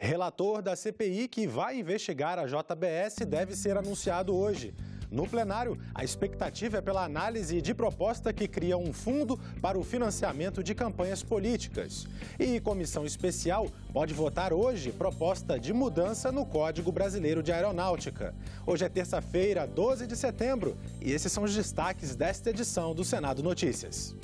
Relator da CPI que vai investigar a JBS deve ser anunciado hoje. No plenário, a expectativa é pela análise de proposta que cria um fundo para o financiamento de campanhas políticas. E comissão especial pode votar hoje proposta de mudança no Código Brasileiro de Aeronáutica. Hoje é terça-feira, 12 de setembro, e esses são os destaques desta edição do Senado Notícias.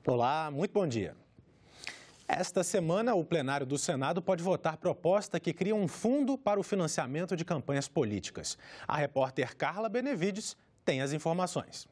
Olá, muito bom dia. Esta semana, o plenário do Senado pode votar proposta que cria um fundo para o financiamento de campanhas políticas. A repórter Carla Benevides tem as informações.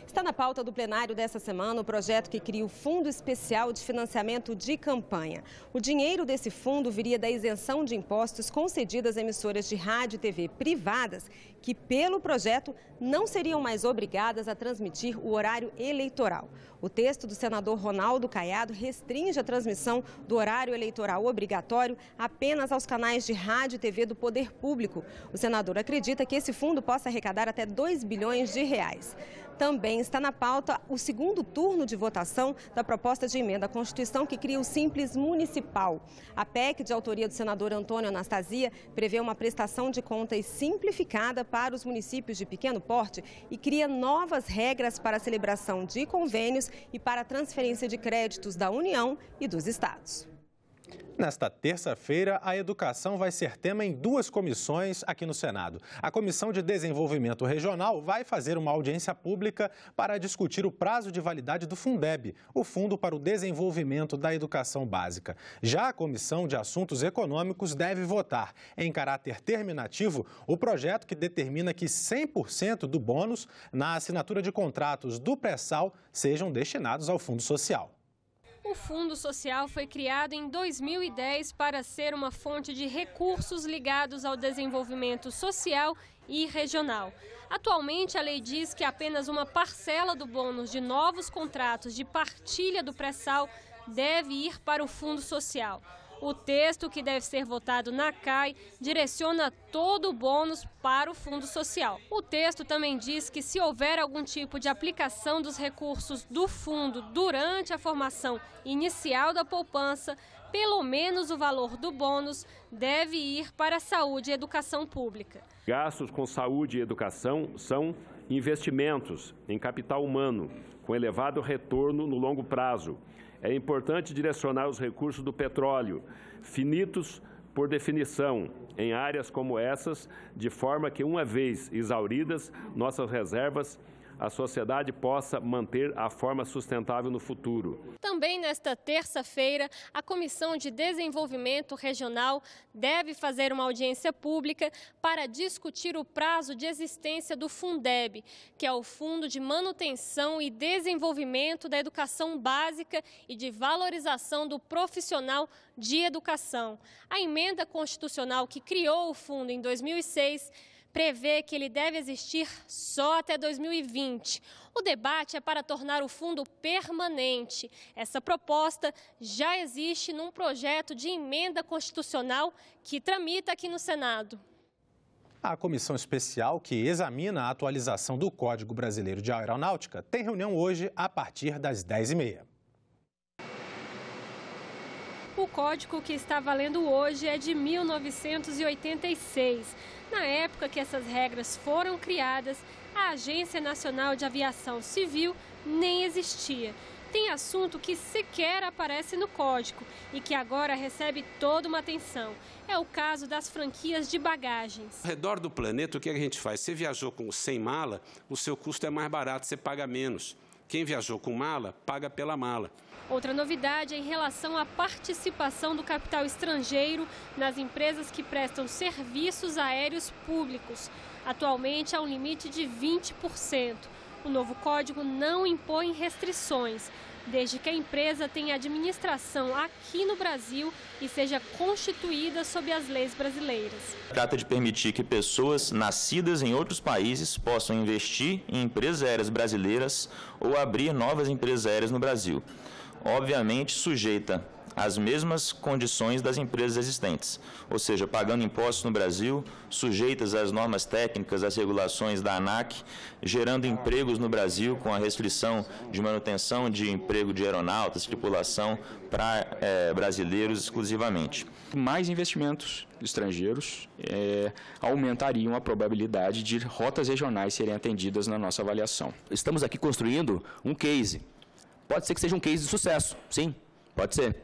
Está na pauta do plenário dessa semana o projeto que cria o Fundo Especial de Financiamento de Campanha. O dinheiro desse fundo viria da isenção de impostos concedidas a emissoras de rádio e TV privadas que, pelo projeto, não seriam mais obrigadas a transmitir o horário eleitoral. O texto do senador Ronaldo Caiado restringe a transmissão do horário eleitoral obrigatório apenas aos canais de rádio e TV do poder público. O senador acredita que esse fundo possa arrecadar até 2 bilhões de reais. Também está na pauta o segundo turno de votação da proposta de emenda à Constituição que cria o Simples Municipal. A PEC, de autoria do senador Antônio Anastasia, prevê uma prestação de contas simplificada para os municípios de pequeno porte e cria novas regras para a celebração de convênios e para a transferência de créditos da União e dos estados. Nesta terça-feira, a educação vai ser tema em duas comissões aqui no Senado. A Comissão de Desenvolvimento Regional vai fazer uma audiência pública para discutir o prazo de validade do Fundeb, o Fundo para o Desenvolvimento da Educação Básica. Já a Comissão de Assuntos Econômicos deve votar, em caráter terminativo, o projeto que determina que 100% do bônus na assinatura de contratos do pré-sal sejam destinados ao Fundo Social. O Fundo Social foi criado em 2010 para ser uma fonte de recursos ligados ao desenvolvimento social e regional. Atualmente, a lei diz que apenas uma parcela do bônus de novos contratos de partilha do pré-sal deve ir para o Fundo Social. O texto, que deve ser votado na CAI, direciona todo o bônus para o Fundo Social. O texto também diz que, se houver algum tipo de aplicação dos recursos do fundo durante a formação inicial da poupança, pelo menos o valor do bônus deve ir para a saúde e educação pública. Gastos com saúde e educação são investimentos em capital humano, com elevado retorno no longo prazo. É importante direcionar os recursos do petróleo, finitos por definição, em áreas como essas, de forma que, uma vez exauridas nossas reservas, a sociedade possa manter a forma sustentável no futuro. Também nesta terça-feira, a Comissão de Desenvolvimento Regional deve fazer uma audiência pública para discutir o prazo de existência do Fundeb, que é o Fundo de Manutenção e Desenvolvimento da Educação Básica e de Valorização do Profissional de Educação. A emenda constitucional que criou o fundo em 2006 prevê que ele deve existir só até 2020. O debate é para tornar o fundo permanente. Essa proposta já existe num projeto de emenda constitucional que tramita aqui no Senado. A comissão especial que examina a atualização do Código Brasileiro de Aeronáutica tem reunião hoje a partir das 10h30. O código que está valendo hoje é de 1986. Na época que essas regras foram criadas, a Agência Nacional de Aviação Civil nem existia. Tem assunto que sequer aparece no código e que agora recebe toda uma atenção. É o caso das franquias de bagagens. Ao redor do planeta, o que a gente faz? Você viajou sem mala, o seu custo é mais barato, você paga menos. Quem viajou com mala, paga pela mala. Outra novidade é em relação à participação do capital estrangeiro nas empresas que prestam serviços aéreos públicos. Atualmente há um limite de 20%. O novo código não impõe restrições, desde que a empresa tenha administração aqui no Brasil e seja constituída sob as leis brasileiras. Trata de permitir que pessoas nascidas em outros países possam investir em empresas aéreas brasileiras ou abrir novas empresas aéreas no Brasil. Obviamente sujeita as mesmas condições das empresas existentes, ou seja, pagando impostos no Brasil, sujeitas às normas técnicas, às regulações da ANAC, gerando empregos no Brasil com a restrição de manutenção de emprego de aeronautas, tripulação para brasileiros exclusivamente. Mais investimentos estrangeiros aumentariam a probabilidade de rotas regionais serem atendidas na nossa avaliação. Estamos aqui construindo um case. Pode ser que seja um case de sucesso, sim, pode ser.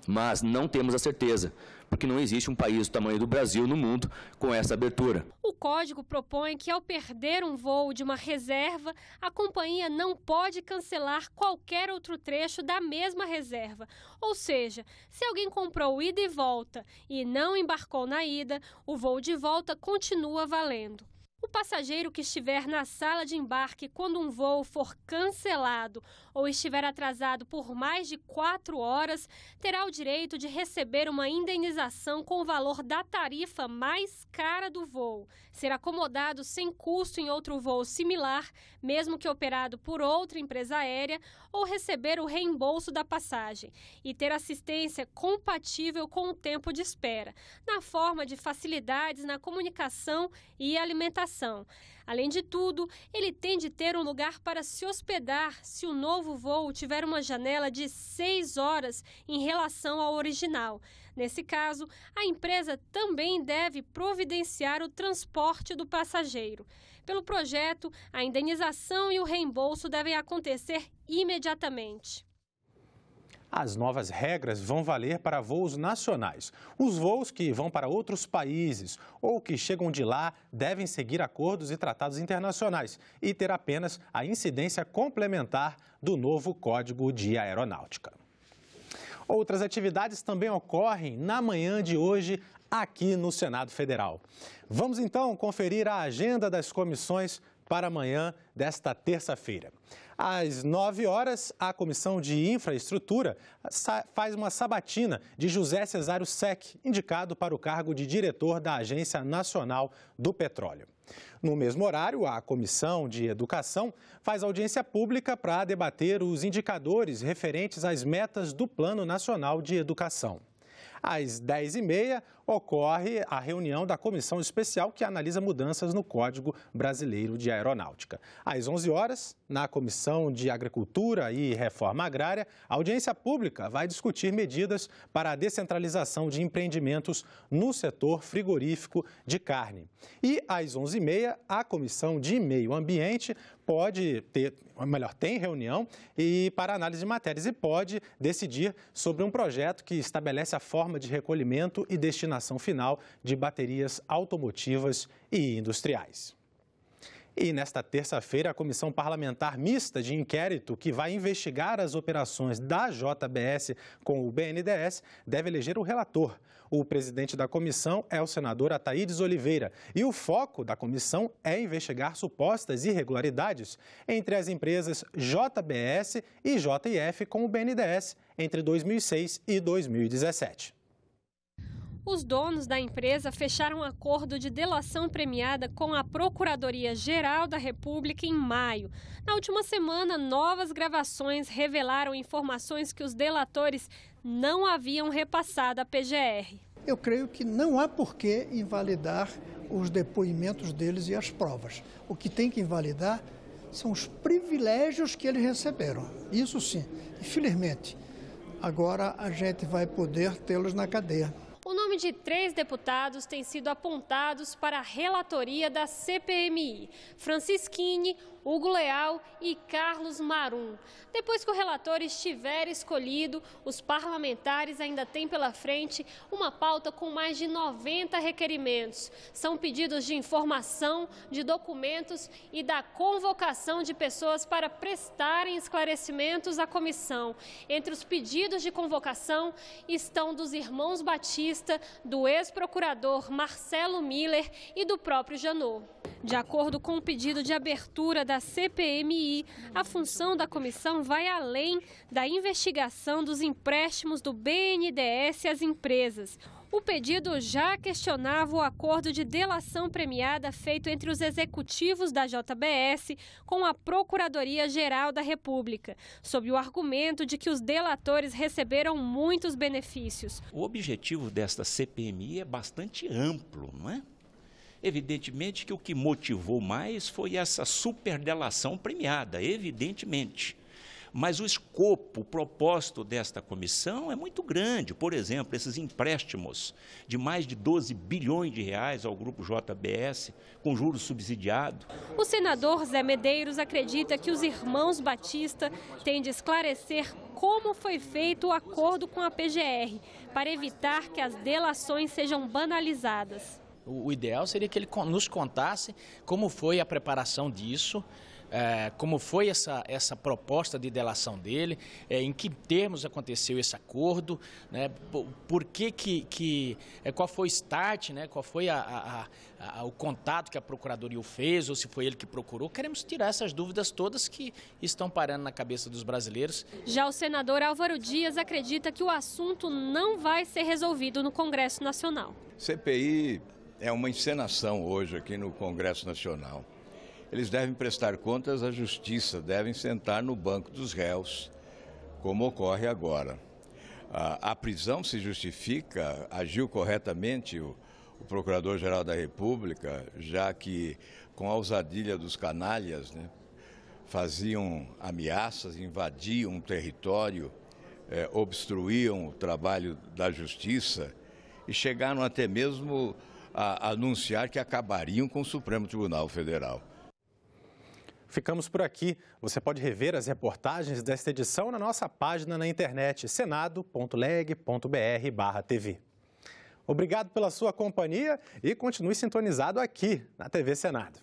Mas não temos a certeza, porque não existe um país do tamanho do Brasil no mundo com essa abertura. O código propõe que, ao perder um voo de uma reserva, a companhia não pode cancelar qualquer outro trecho da mesma reserva. Ou seja, se alguém comprou ida e volta e não embarcou na ida, o voo de volta continua valendo. O passageiro que estiver na sala de embarque quando um voo for cancelado ou estiver atrasado por mais de 4 horas, terá o direito de receber uma indenização com o valor da tarifa mais cara do voo, ser acomodado sem custo em outro voo similar, mesmo que operado por outra empresa aérea, ou receber o reembolso da passagem e ter assistência compatível com o tempo de espera, na forma de facilidades na comunicação e alimentação. Além de tudo, ele tem de ter um lugar para se hospedar se o novo voo tiver uma janela de 6 horas em relação ao original. Nesse caso, a empresa também deve providenciar o transporte do passageiro. Pelo projeto, a indenização e o reembolso devem acontecer imediatamente. As novas regras vão valer para voos nacionais. Os voos que vão para outros países ou que chegam de lá devem seguir acordos e tratados internacionais e ter apenas a incidência complementar do novo Código de Aeronáutica. Outras atividades também ocorrem na manhã de hoje aqui no Senado Federal. Vamos então conferir a agenda das comissões para amanhã desta terça-feira. Às 9 horas, a Comissão de Infraestrutura faz uma sabatina de José Cesário Sec, indicado para o cargo de diretor da Agência Nacional do Petróleo. No mesmo horário, a Comissão de Educação faz audiência pública para debater os indicadores referentes às metas do Plano Nacional de Educação. Às 10h30, ocorre a reunião da Comissão Especial que analisa mudanças no Código Brasileiro de Aeronáutica. Às 11 horas, na Comissão de Agricultura e Reforma Agrária, a audiência pública vai discutir medidas para a descentralização de empreendimentos no setor frigorífico de carne. E às 11h30, a Comissão de Meio Ambiente tem reunião para análise de matérias e pode decidir sobre um projeto que estabelece a forma de recolhimento e destinação final de baterias automotivas e industriais. E nesta terça-feira, a Comissão Parlamentar Mista de Inquérito, que vai investigar as operações da JBS com o BNDES, deve eleger o relator. O presidente da comissão é o senador Ataídes Oliveira e o foco da comissão é investigar supostas irregularidades entre as empresas JBS e JIF com o BNDES entre 2006 e 2017. Os donos da empresa fecharam um acordo de delação premiada com a Procuradoria-Geral da República em maio. Na última semana, novas gravações revelaram informações que os delatores não haviam repassado à PGR. Eu creio que não há por que invalidar os depoimentos deles e as provas. O que tem que invalidar são os privilégios que eles receberam. Isso sim, infelizmente. Agora a gente vai poder tê-los na cadeia. O nome de 3 deputados tem sido apontados para a relatoria da CPMI: Francisquini, Hugo Leal e Carlos Marum. Depois que o relator estiver escolhido, os parlamentares ainda têm pela frente uma pauta com mais de 90 requerimentos. São pedidos de informação, de documentos e da convocação de pessoas para prestarem esclarecimentos à comissão. Entre os pedidos de convocação estão dos irmãos Batista, do ex-procurador Marcelo Miller e do próprio Janot. De acordo com o pedido de abertura da CPMI, a função da comissão vai além da investigação dos empréstimos do BNDES às empresas. O pedido já questionava o acordo de delação premiada feito entre os executivos da JBS com a Procuradoria-Geral da República, sob o argumento de que os delatores receberam muitos benefícios. O objetivo desta CPMI é bastante amplo, não é? Evidentemente que o que motivou mais foi essa superdelação premiada, evidentemente. Mas o escopo, o propósito desta comissão é muito grande. Por exemplo, esses empréstimos de mais de 12 bilhões de reais ao grupo JBS, com juros subsidiados. O senador Zé Medeiros acredita que os irmãos Batista têm de esclarecer como foi feito o acordo com a PGR, para evitar que as delações sejam banalizadas. O ideal seria que ele nos contasse como foi a preparação disso, como foi essa proposta de delação dele, em que termos aconteceu esse acordo, né, por qual foi o start, né, qual foi o contato que a Procuradoria fez, ou se foi ele que procurou. Queremos tirar essas dúvidas todas que estão parando na cabeça dos brasileiros. Já o senador Álvaro Dias acredita que o assunto não vai ser resolvido no Congresso Nacional. CPI é uma encenação hoje aqui no Congresso Nacional. Eles devem prestar contas à Justiça, devem sentar no banco dos réus, como ocorre agora. A prisão se justifica, agiu corretamente o Procurador-Geral da República, já que, com a ousadia dos canalhas, né, faziam ameaças, invadiam o território, obstruíam o trabalho da Justiça e chegaram até mesmo a anunciar que acabariam com o Supremo Tribunal Federal. Ficamos por aqui. Você pode rever as reportagens desta edição na nossa página na internet, senado.leg.br/TV. Obrigado pela sua companhia e continue sintonizado aqui na TV Senado.